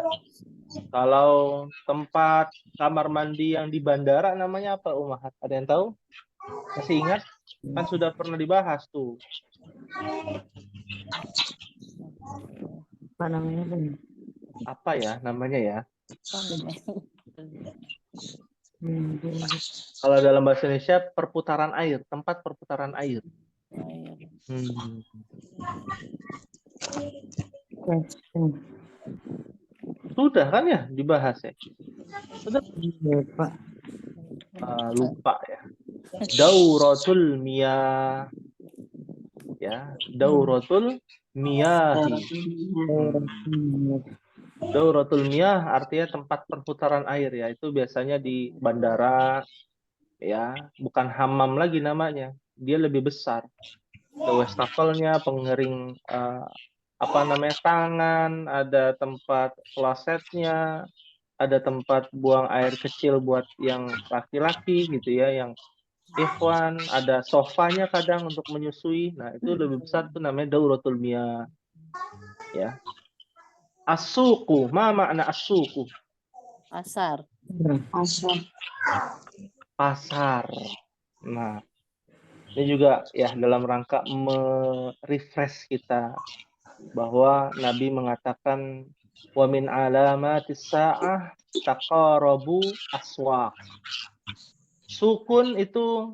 Kalau tempat kamar mandi yang di bandara namanya apa, Umahat? Ada yang tahu? Masih ingat? Kan sudah pernah dibahas tuh. Apa namanya, Bang? Apa ya namanya ya? Kalau dalam bahasa Indonesia perputaran air, tempat perputaran air. Sudah kan ya dibahas ya? Sudah Lupa. lupa ya. Dauratul miyah. Ya, dauratul miyahi. Dauratul miyah artinya tempat perputaran air ya. Itu biasanya di bandara ya, bukan hammam lagi namanya. Dia lebih besar. Ada wastafelnya, pengering apa namanya tangan, ada tempat klosetnya, ada tempat buang air kecil buat yang laki-laki gitu ya, yang ikhwan, ada sofanya kadang untuk menyusui. Nah, itu lebih besar tuh namanya dauratul miyah. Ya. As-suqu, ma makna as-suqu? Pasar. Pasar. Nah, ini juga ya dalam rangka merefresh kita bahwa Nabi mengatakan wa min alamatis sa'ah taqarabu aswaq. Sukun itu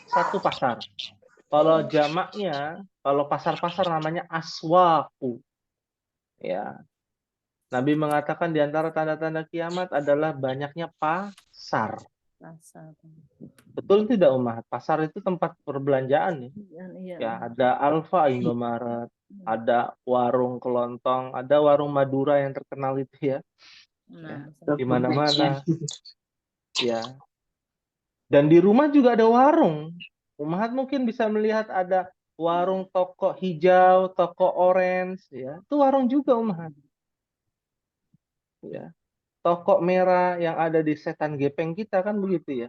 satu pasar. Kalau jamaknya, kalau pasar-pasar namanya aswaqu. Ya. Nabi mengatakan di antara tanda-tanda kiamat adalah banyaknya pasar. Pasar. Betul tidak, Umar? Pasar itu tempat perbelanjaan ya. Iya. Ya, ada Alfa Indomaret, ada warung kelontong, ada warung Madura yang terkenal itu ya. Nah, Di mana-mana. Ya. Dan di rumah juga ada warung. Umahat mungkin bisa melihat ada warung toko hijau, toko orange ya. Itu warung juga, Umahat. Ya. Toko merah yang ada di setan gepeng kita kan begitu ya.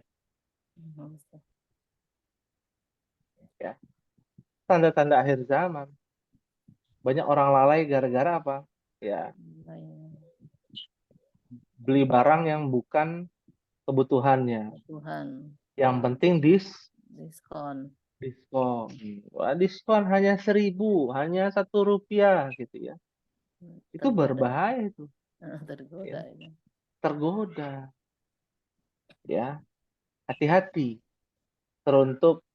Ya. Tanda-tanda akhir zaman. Banyak orang lalai gara-gara apa? Ya. Beli barang yang bukan kebutuhannya. Tuhan. Yang penting Diskon. diskon. Wah, diskon hanya 1.000, hanya Rp1 gitu ya. Itu berbahaya itu. Tergoda. Ya. Tergoda. Ya. Hati-hati. Teruntuk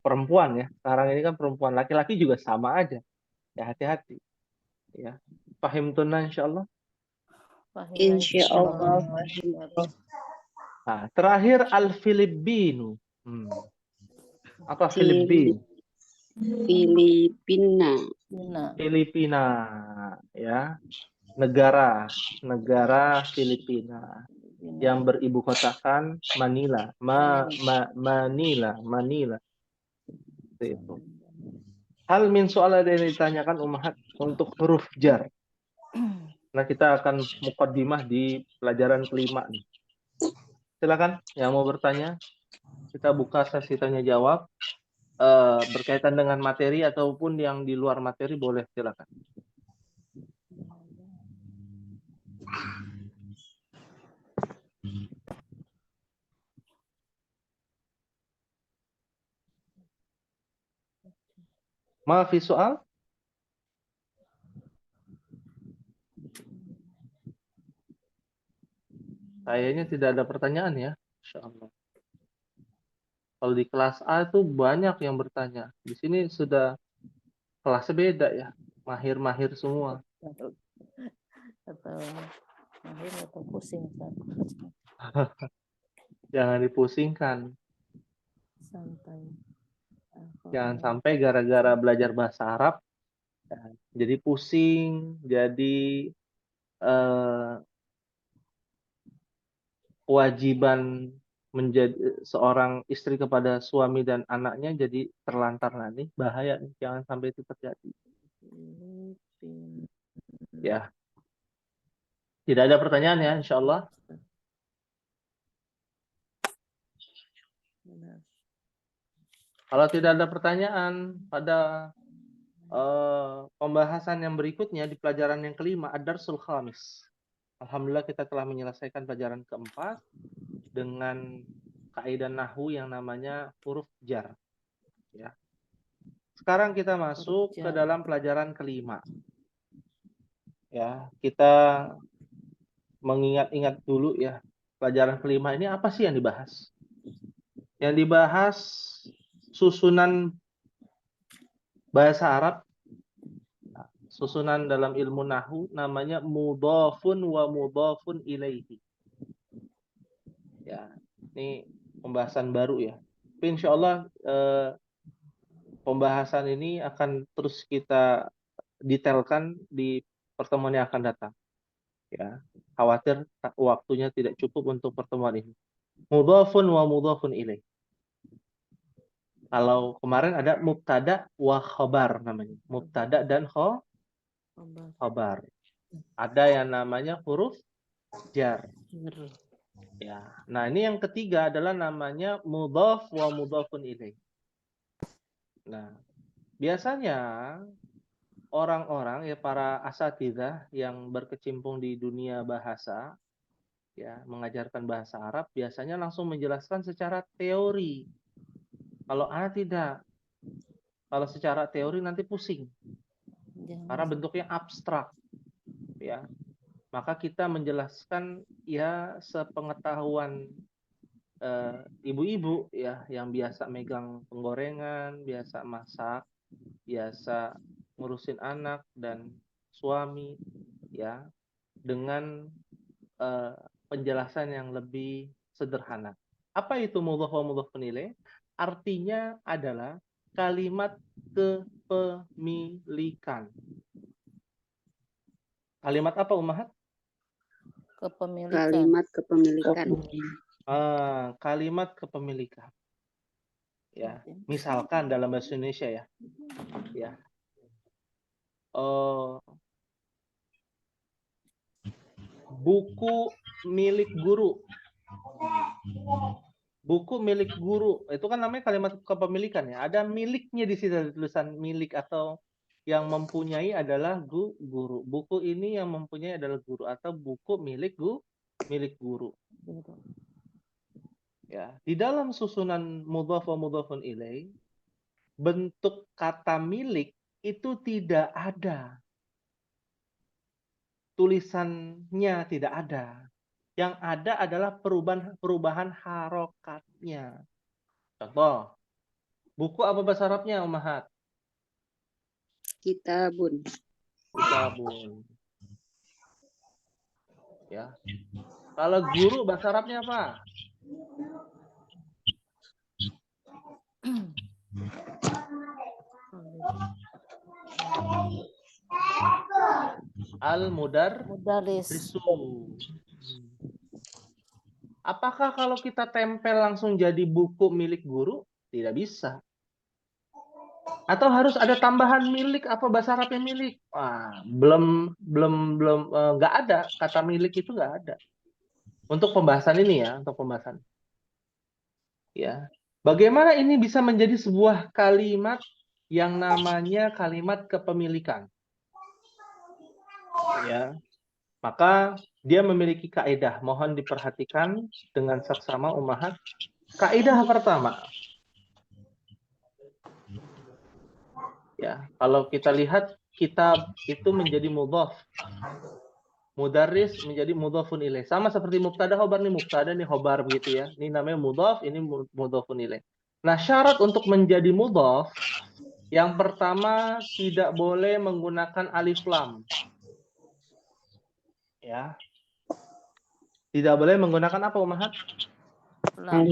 perempuan ya. Sekarang ini kan perempuan, laki-laki juga sama aja. Ya, hati-hati. Ya. Paham tunan insyaallah. Insyaallah. Nah, terakhir al-Filipino. Apa Filipin? Filipina ya. Negara Filipina yang beribu kotakan Manila. Manila. Itu. Hal min soal ada yang ditanyakan Umahat untuk huruf jar. Nah, kita akan mukaddimah di pelajaran kelima nih. Silakan yang mau bertanya. Kita buka sesi tanya jawab berkaitan dengan materi ataupun yang di luar materi boleh, silakan. Maafi soal? Kayaknya tidak ada pertanyaan ya. Insyaallah. Kalau di kelas A itu banyak yang bertanya. Di sini sudah kelasnya beda ya. Mahir-mahir semua. atau akhirnya atau pusing Ustaz. Jangan dipusingkan. Santai. Jangan sampai gara-gara belajar bahasa Arab ya, jadi pusing, jadi kewajiban menjadi seorang istri kepada suami dan anaknya jadi terlantar nanti. Bahaya nih, jangan sampai itu terjadi. Ya. Tidak ada pertanyaan ya, insya Allah. Kalau tidak ada pertanyaan pada pembahasan yang berikutnya di pelajaran yang kelima, Ad-Darsul Khamis. Alhamdulillah kita telah menyelesaikan pelajaran keempat dengan kaidah nahwu yang namanya huruf jar. Ya. Sekarang kita masuk ke dalam pelajaran kelima. Ya, kita mengingat-ingat dulu ya, pelajaran kelima ini apa sih yang dibahas? Yang dibahas susunan bahasa Arab, susunan dalam ilmu nahwu namanya mudhafun wa mudhafun ilaihi. Ya, ini pembahasan baru ya. Tapi insya Allah pembahasan ini akan terus kita detailkan di pertemuan yang akan datang. Ya, khawatir waktunya tidak cukup untuk pertemuan ini. Mudhafun wa mudhafun ilaih. Kalau kemarin ada mubtada wa khabar namanya. Mubtada dan khabar. Ada yang namanya huruf jar. Ya. Nah, ini yang ketiga adalah namanya mudhaf wa mudhafun ilaih. Nah, biasanya orang-orang ya para asatidzah yang berkecimpung di dunia bahasa ya, mengajarkan bahasa Arab biasanya langsung menjelaskan secara teori. Kalau tidak. Kalau secara teori nanti pusing. Karena bentuknya abstrak. Ya. Maka kita menjelaskan ya sepengetahuan ibu-ibu ya yang biasa megang penggorengan, biasa masak, biasa ngurusin anak dan suami ya, dengan penjelasan yang lebih sederhana. Apa itu mudhaf wa mudhafun ilaih? Artinya adalah kalimat kepemilikan. Kalimat apa, Ummahat? Kepemilikan. Kalimat kepemilikan. Kalimat kepemilikan. Ya, misalkan dalam bahasa Indonesia ya. Ya. Buku milik guru. Buku milik guru. Itu kan namanya kalimat kepemilikan ya. Ada miliknya di situ, tulisan milik atau yang mempunyai adalah guru. Buku ini yang mempunyai adalah guru atau buku milik guru. Ya, di dalam susunan mudhaf wa mudhafun ilaih, bentuk kata milik itu tidak ada. Tulisannya tidak ada. Yang ada adalah perubahan harokatnya. Contoh, buku apa bahasa Arabnya, Ummahat? Kitabun. Kitabun. Ya. Kalau guru bahasa Arabnya apa? Al-mudarrisu. Apakah kalau kita tempel langsung jadi buku milik guru? Tidak bisa. Atau harus ada tambahan milik apa bahasa Arabnya milik? Wah, belum nggak ada, kata milik itu nggak ada. Untuk pembahasan ini ya, untuk pembahasan. Ya. Bagaimana ini bisa menjadi sebuah kalimat yang namanya kalimat kepemilikan? Ya. Maka dia memiliki kaidah, mohon diperhatikan dengan saksama Ummahat. Kaidah pertama. Ya, kalau kita lihat kitab itu menjadi mudhaf. Mudarris menjadi mudhafun ilaih. Sama seperti mubtada khobar, nih mubtada nih khobar begitu ya. Ini namanya mudhaf, ini mudhafun ilaih. Nah, syarat untuk menjadi mudhaf yang pertama tidak boleh menggunakan alif lam. Ya. Tidak boleh menggunakan apa, Umahat? Lam.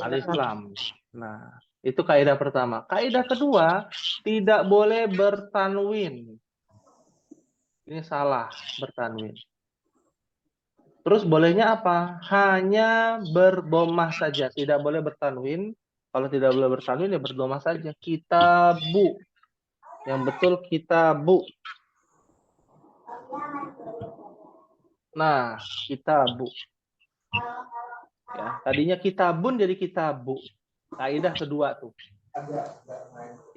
Alif lam. Nah, itu kaidah pertama. Kaidah kedua, tidak boleh bertanwin. Ini salah, bertanwin. Terus bolehnya apa? Hanya berdomah saja, tidak boleh bertanwin. Kalau tidak boleh bertanwin ya berdomah saja. Kitabu. Yang betul kitabu. Nah, kitabu. Ya, tadinya kitabun jadi kitabu. Kaidah kedua tuh.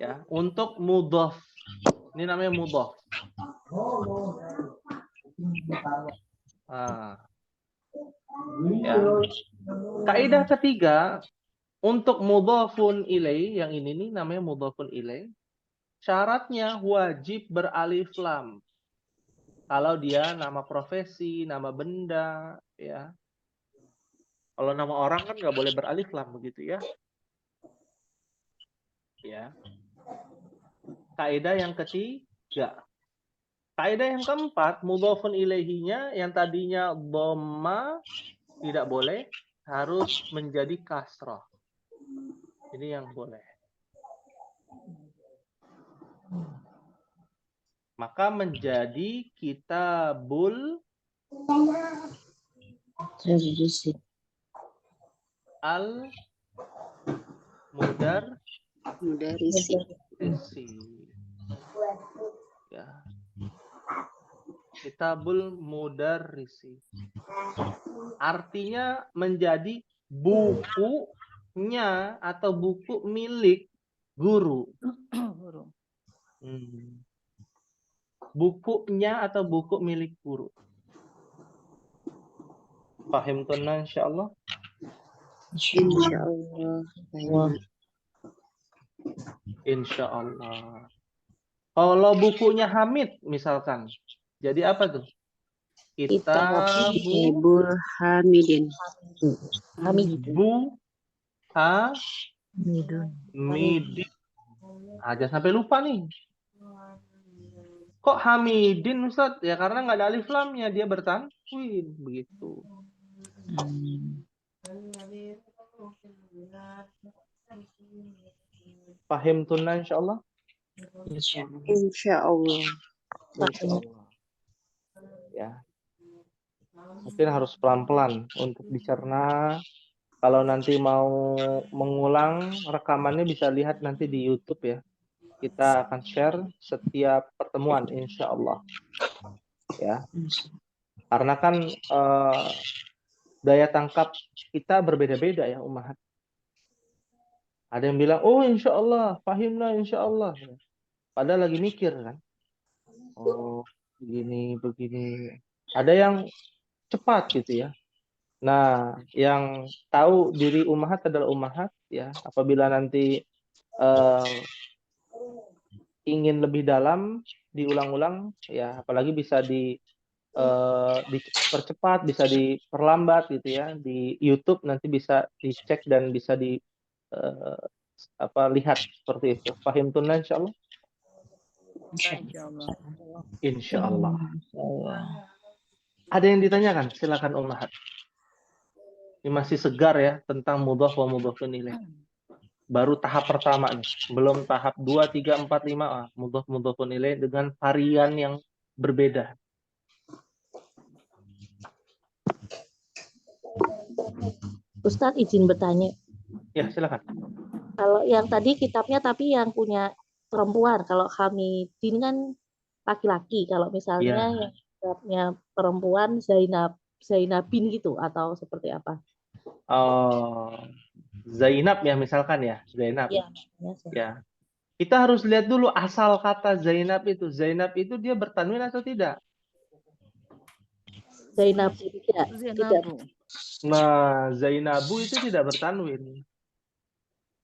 Ya, untuk mudhof. Ini namanya mudhof. Nah, ya. Kaidah ketiga, untuk mudhofun ilaih, yang ini nih namanya mudhofun ilaih, syaratnya wajib beralif lam. Kalau dia nama profesi, nama benda, ya. Kalau nama orang kan nggak boleh beralif lam begitu ya. Ya. Kaidah yang ketiga. Kaidah yang keempat, mudhofun ilaihinya yang tadinya dhamma tidak boleh, harus menjadi kasrah. Ini yang boleh. Maka menjadi kitabul al Mudarisi. Ya. Kitabul mudarrisi. Artinya menjadi bukunya atau buku milik guru. Guru. Bukunya atau buku milik guru. Paham tunan insyaallah? Insyaallah. Insyaallah. Kalau bukunya Hamid misalkan, jadi apa tuh? Kitabul Hamidin. Bu Hamidin. Aja sampai lupa nih. Kok Hamidin Ustaz? Ya karena nggak ada alif lamnya, dia bertanwin begitu. Paham tunan insyaallah? Insyaallah. Insyaallah. Ya. Mungkin harus pelan-pelan untuk dicerna. Kalau nanti mau mengulang rekamannya bisa lihat nanti di YouTube ya. Kita akan share setiap pertemuan insyaallah. Ya. Karena kan daya tangkap kita berbeda-beda ya Ummahat. Ada yang bilang, oh insyaallah, pahimlah insyaallah. Padahal lagi mikir kan. Oh, begini. Ada yang cepat gitu ya. Nah, yang tahu diri Ummahat adalah Ummahat ya. Apabila nanti ingin lebih dalam, diulang-ulang ya, apalagi bisa dipercepat, bisa diperlambat gitu ya. Di YouTube nanti bisa dicek dan bisa lihat seperti itu. Paham tunan insyaallah? Insyaallah. Insyaallah. Ada yang ditanyakan? Silakan Ummahat. Ini masih segar ya tentang mudhaf wa mudhafun ilaih. Baru tahap pertama nih. Belum tahap 2, 3, 4, 5. Mudhaf mudhafun ilaih dengan varian yang berbeda. Ustadz izin bertanya. Ya, silakan. Kalau yang tadi kitabnya tapi yang punya perempuan. Kalau Hamidin kan laki-laki. Kalau misalnya yang kitabnya perempuan Zainabin gitu atau seperti apa? Zainab ya misalkan ya, Zainab. Ya. Ya. Kita harus lihat dulu asal kata Zainab itu. Zainab itu dia bertanwin atau tidak? Zainab tidak. Nah, Zainabu itu tidak bertanwin.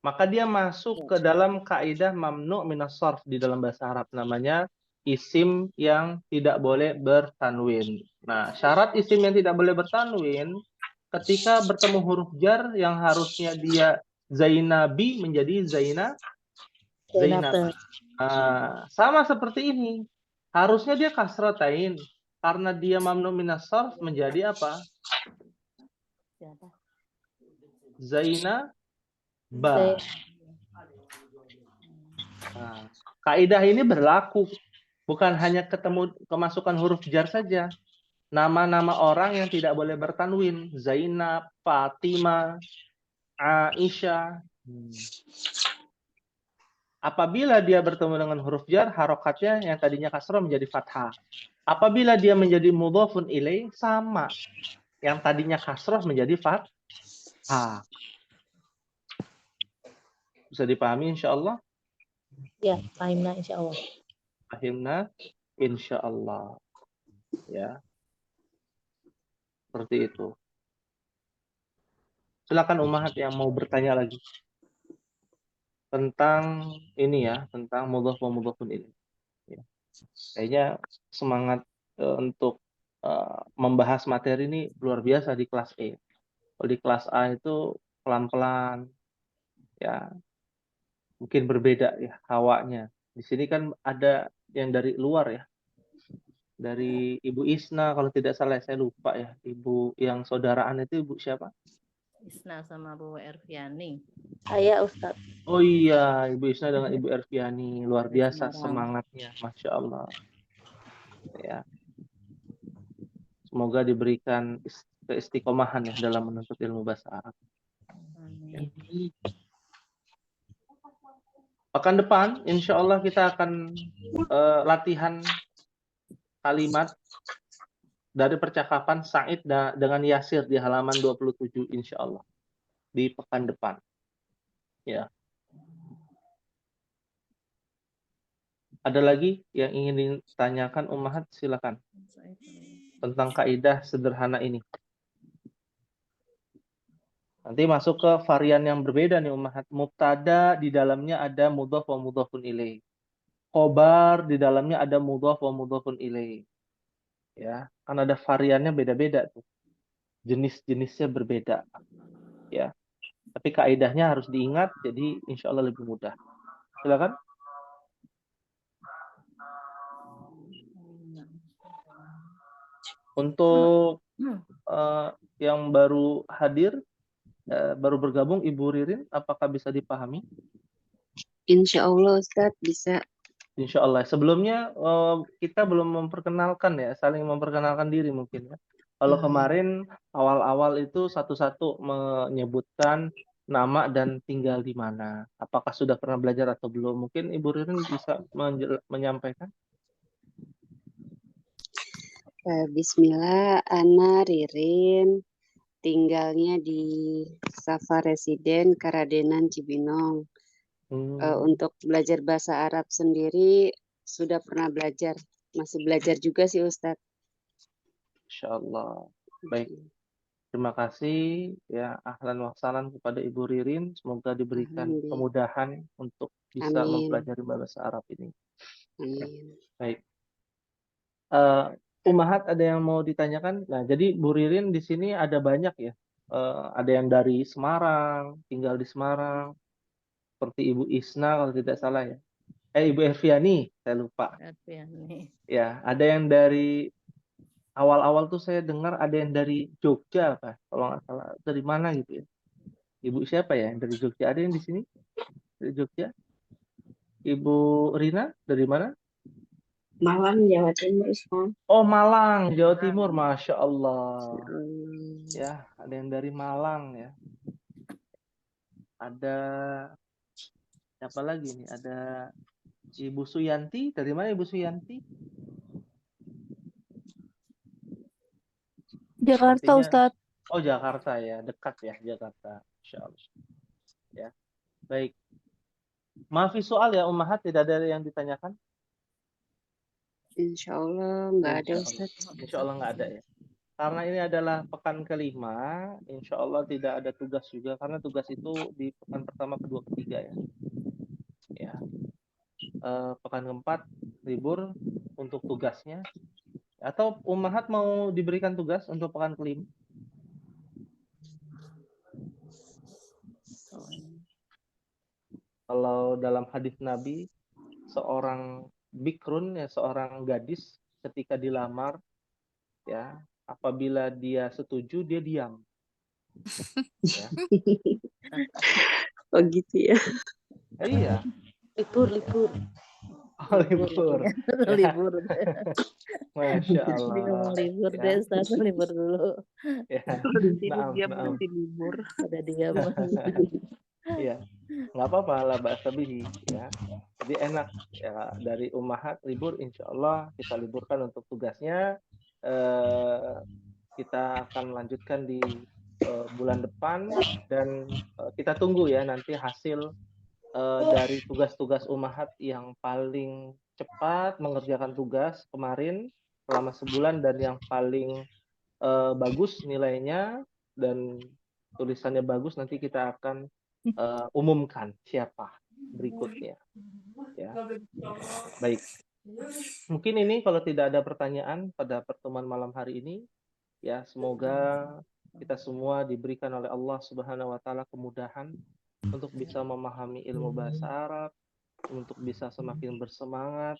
Maka dia masuk ke dalam kaidah mamnu' minas sarf di dalam bahasa Arab, namanya isim yang tidak boleh bertanwin. Nah, syarat isim yang tidak boleh bertanwin ketika bertemu huruf jar yang harusnya dia Zainabi menjadi Zainab. Nah, sama seperti ini. Harusnya dia kasratain, karena dia mamnu minas sarf menjadi apa? Siapa? Zainab. Zai- Nah, kaidah ini berlaku bukan hanya ketemu kemasukan huruf jar saja. Nama-nama orang yang tidak boleh bertanwin, Zainab, Fatimah, Aisyah. Apabila dia bertemu dengan huruf jar, harokatnya yang tadinya kasroh menjadi fathah. Apabila dia menjadi mudhofun ilaih, sama. Yang tadinya kasroh menjadi fathah. Bisa dipahami insya Allah? Ya, fahimna insya Allah. Fahimna insya Allah. Ya, seperti itu. Silakan Ummahat yang mau bertanya lagi tentang ini ya, tentang mudhaf wa mudhafun ilaih. Ya. Kayaknya semangat untuk membahas materi ini luar biasa di kelas E. Kalau di kelas A itu pelan-pelan, ya mungkin berbeda ya hawanya. Di sini kan ada yang dari luar ya, dari Ibu Isna kalau tidak salah, saya lupa ya, ibu yang saudaraan itu ibu siapa? Isna sama Bu Erviani. Saya Ustadz. Oh iya, Ibu Isna dengan Ibu Erviani, luar Dari biasa Semarang. semangatnya, Masya Allah. Ya, semoga diberikan keistiqomahan ya dalam menuntut ilmu bahasa Arab. Amin. Pekan depan, insya Allah kita akan latihan kalimat dari percakapan Said dengan Yasir di halaman 27, insya Allah. Di pekan depan. Ya. Ada lagi yang ingin ditanyakan Ummahat? Silakan. Tentang kaidah sederhana ini. Nanti masuk ke varian yang berbeda nih Ummahat. Mubtada di dalamnya ada mudhaf wa mudhafun ilaih. Khobar di dalamnya ada mudhaf wa mudhafun ilaih. Ya, kan ada variannya beda-beda tuh. Jenis-jenisnya berbeda. Ya. Tapi kaidahnya harus diingat, jadi insya Allah lebih mudah. Silakan. Untuk yang baru hadir, baru bergabung, Ibu Ririn, apakah bisa dipahami? Insya Allah Ustadz bisa. Insya Allah. Sebelumnya kita belum memperkenalkan ya, saling memperkenalkan diri mungkin ya. Kalau kemarin awal-awal itu satu-satu menyebutkan nama dan tinggal di mana. Apakah sudah pernah belajar atau belum? Mungkin Ibu Ririn bisa menyampaikan. Bismillah, Ana Ririn, tinggalnya di Safa Residen, Karadenan, Cibinong. Untuk belajar bahasa Arab sendiri sudah pernah belajar, masih belajar juga sih Ustadz. Insya Allah. Baik. Terima kasih ya, ahlan wa sahlan kepada Ibu Ririn. Semoga diberikan Alhamdulillah. kemudahan untuk bisa Amin. mempelajari bahasa Arab ini. Amin. Baik. Ummahat ada yang mau ditanyakan? Nah, jadi Bu Ririn di sini ada banyak ya. Ada yang dari Semarang, tinggal di Semarang, seperti Ibu Isna kalau tidak salah ya. Ibu Erviani, saya lupa. Erviani. Ya, ada yang dari awal-awal tuh saya dengar ada yang dari Jogja, Pak. Kalau nggak salah dari mana gitu ya. Ibu siapa ya yang dari Jogja? Ada yang di sini dari Jogja? Ibu Rina dari mana? Malang, Jawa Timur, Ustaz. Oh, Malang, Jawa Timur, Masya Allah. Ya, ada yang dari Malang ya. Ada siapa lagi nih? Ada Ibu Suyanti. Dari mana Ibu Suyanti? Jakarta, Sepertinya- Ustadz. Oh, Jakarta ya, dekat ya Jakarta. Insya Allah. Ya, baik. Maafi soal ya Ummahat, tidak ada yang ditanyakan? Insya Allah nggak ada Ustaz. Insya Allah nggak ada ya. Karena ini adalah pekan kelima, insya Allah tidak ada tugas juga, karena tugas itu di pekan pertama, kedua, ketiga ya. Ya. Pekan keempat libur untuk tugasnya. Atau Ummahat mau diberikan tugas untuk pekan kelima? Kalau dalam hadis Nabi, seorang bikrun ya, seorang gadis ketika dilamar ya. Apabila dia setuju, dia diam. Ya. Oh gitu ya. Iya, Libur. oh, libur. Ya. Libur. Masya Jadi ngomong Allah. libur Ya. deh, Ustaz, libur dulu. Ya. Kalau di sini Naam, dia naam. berarti libur. Pada diam. Iya, nggak apa-apa lah ba'sa bihi, ya. Jadi enak ya, dari ummahat libur, insya Allah kita liburkan untuk tugasnya. Kita akan melanjutkan di bulan depan, dan kita tunggu ya nanti hasil dari tugas-tugas ummahat yang paling cepat mengerjakan tugas kemarin selama sebulan, dan yang paling bagus nilainya dan tulisannya bagus, nanti kita akan umumkan siapa berikutnya. Ya, baik. Mungkin ini kalau tidak ada pertanyaan pada pertemuan malam hari ini, ya semoga kita semua diberikan oleh Allah Subhanahu wa taala kemudahan untuk bisa memahami ilmu bahasa Arab, untuk bisa semakin bersemangat,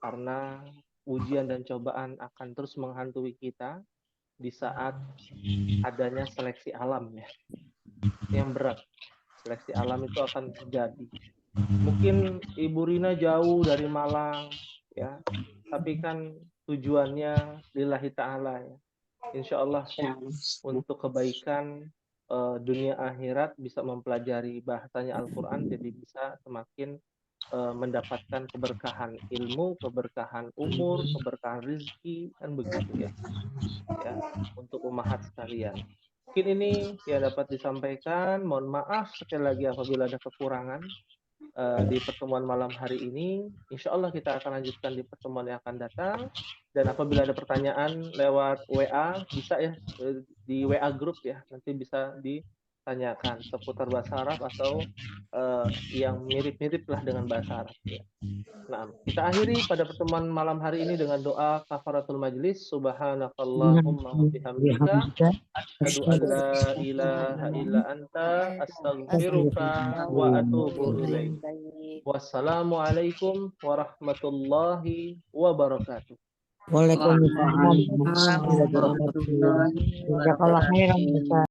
karena ujian dan cobaan akan terus menghantui kita di saat adanya seleksi alam ya, yang berat. Seleksi alam itu akan terjadi. Mungkin Ibu Rina jauh dari Malang ya, tapi kan tujuannya lillahi ta'ala ya. Insya Allah untuk kebaikan dunia akhirat, bisa mempelajari bahasanya Al-Quran, jadi bisa semakin mendapatkan keberkahan ilmu, keberkahan umur, keberkahan rezeki, kan begitu ya. Ya, untuk ummahat sekalian. Mungkin ini yang dapat disampaikan. Mohon maaf sekali lagi apabila ada kekurangan di pertemuan malam hari ini. Insya Allah kita akan lanjutkan di pertemuan yang akan datang. Dan apabila ada pertanyaan lewat WA, bisa ya di WA grup ya, nanti bisa ditanyakan seputar bahasa Arab atau yang mirip-mirip lah dengan bahasa Arab ya. Nah, kita akhiri pada pertemuan malam hari ini dengan doa kafaratul majlis. Subhanakallahumma wa bihamdika asyhadu an la ilaha illa anta astaghfiruka wa atubu ilaik. Wassalamualaikum warahmatullahi wabarakatuh. Waalaikumsalam warahmatullahi wabarakatuh. Jazakallah khairan, Ustaz.